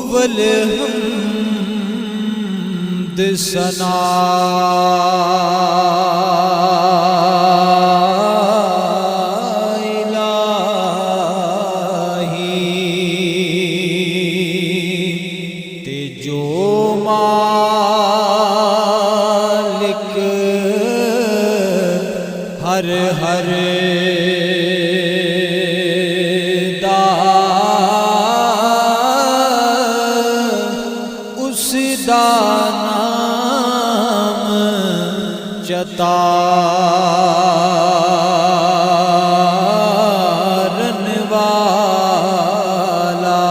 والحمد ثنا الہی تے جو مالک ہر ہر نام چتارن والا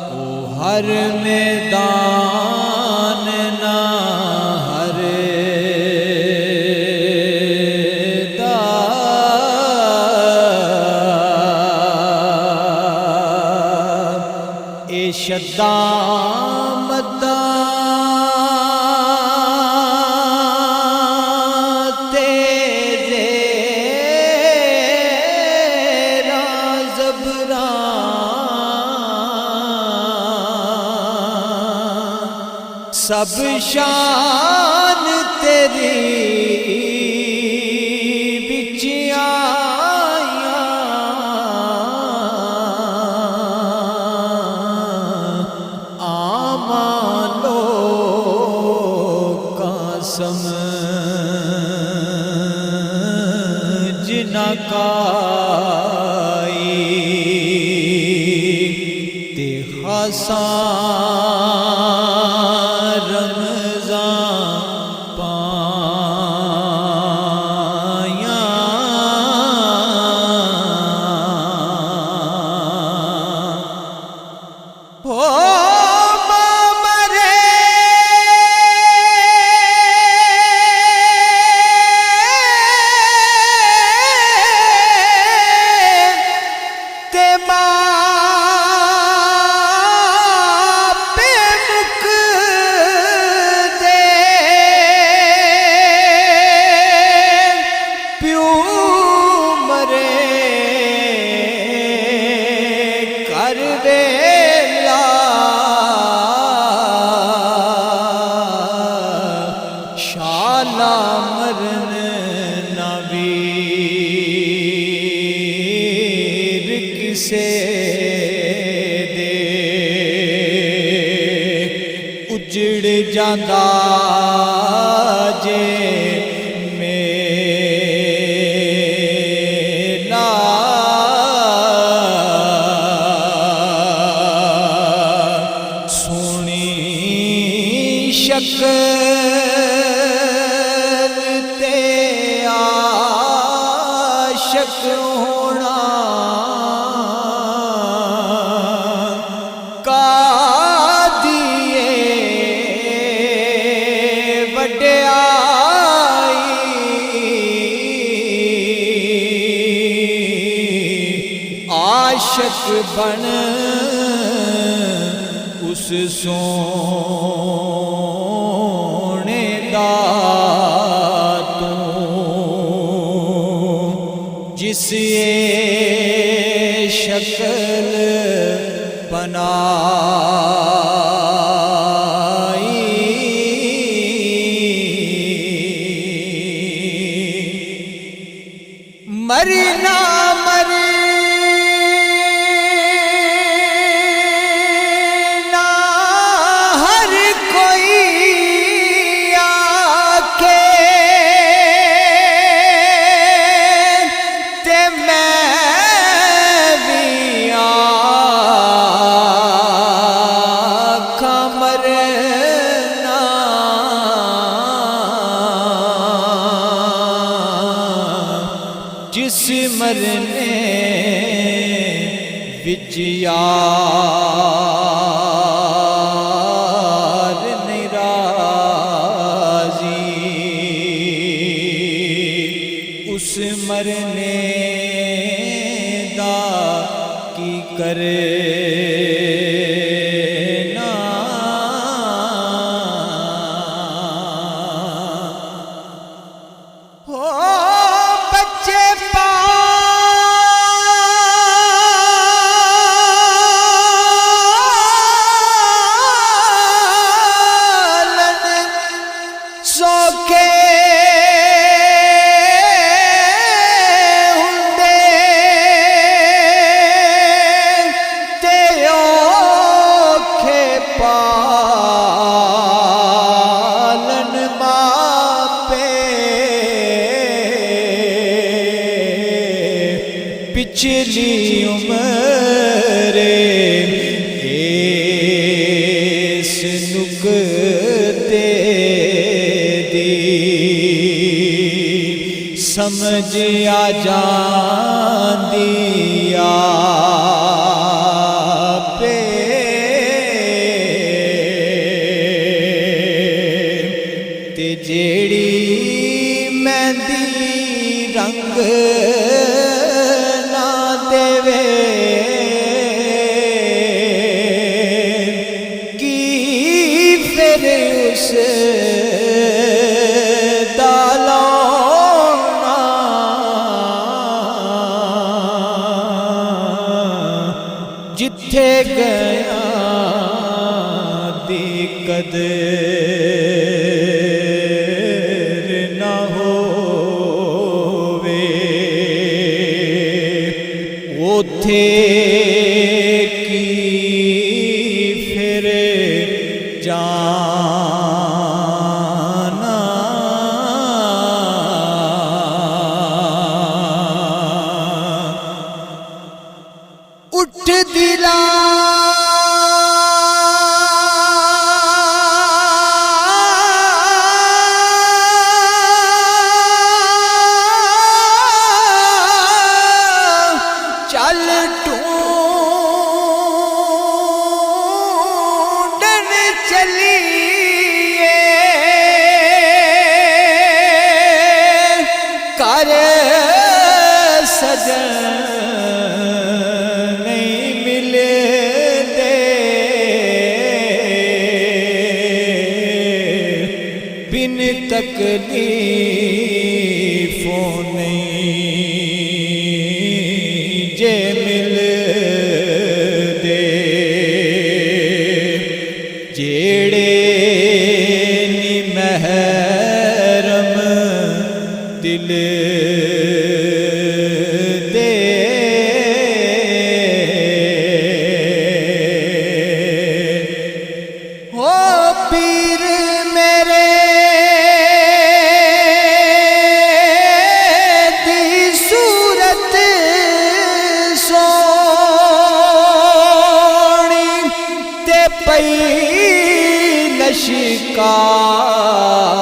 او ہر میدان نہ ہر اے شدام تیرے رازبران سب شان تیری بچ سمجھ نہ کائی تے خاصاں رمضان پایاں شالا مرن نویر کسے دے اجڑ جاندا جے میلا سونی شکل ہونا قادیے وڈیائی عاشق بن اس سونے دا جس شکل بنائی مری نہ مری نہ ہر کوئی جس مرنے وچ یار نہیں راضی اس مرنے دا کی کرے نا بچے پا پچھلی عمر اس نکتے دی سمجھ آ جاندی آپے تے جیڑی مہندی رنگ نہ دیوے کی پھر اس جتھے گیا دی قدر نہ ہووے اوتھے کی پھر جانا اٹھ دلا چل ڈھونڈن چلیے کر سجن بن تکلیفوں نہیں جے مل دے جیڑے نی محرم دل دے ہو پیر میرے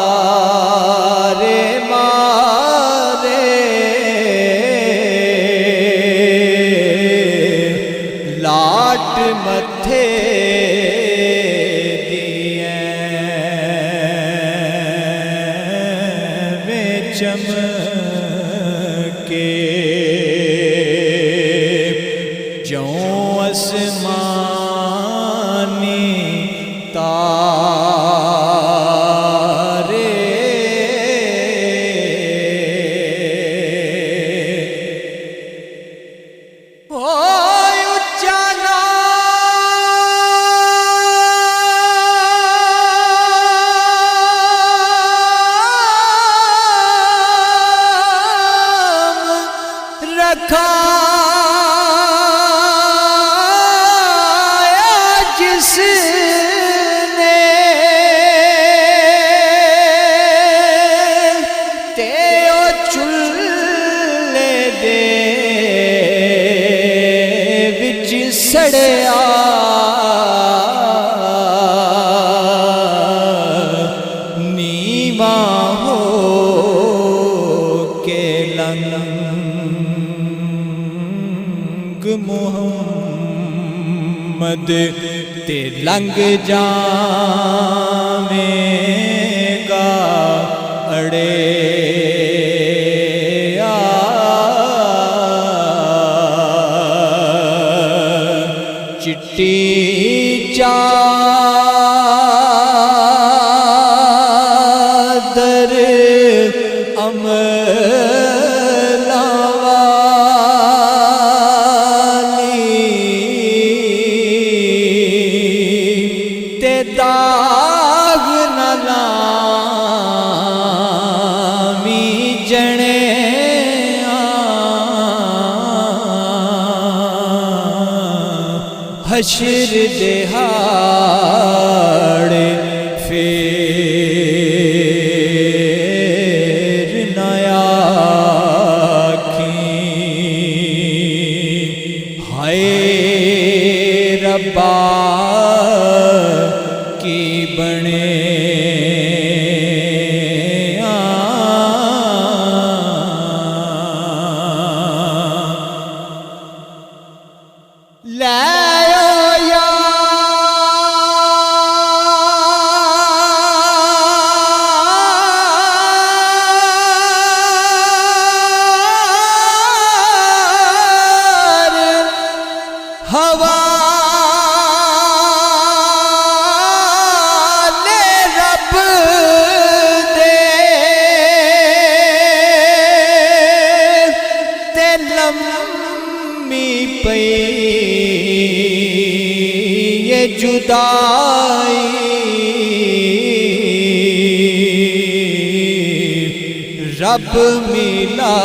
لشکار مارے لاٹ متھے دیئے میں چمکے جوں آسمانی تارے ہوئے اچھا نام رکھا جس سڑیا نیواں ہو کے لنگ محمد تے لنگ جاویں گا اڑے چٹی چادر املا والی تے داغ نہ لامی جنے حشر دہاڑ پھر نہ آکھیں ہائے ربا کی بنے جدائی رب ملا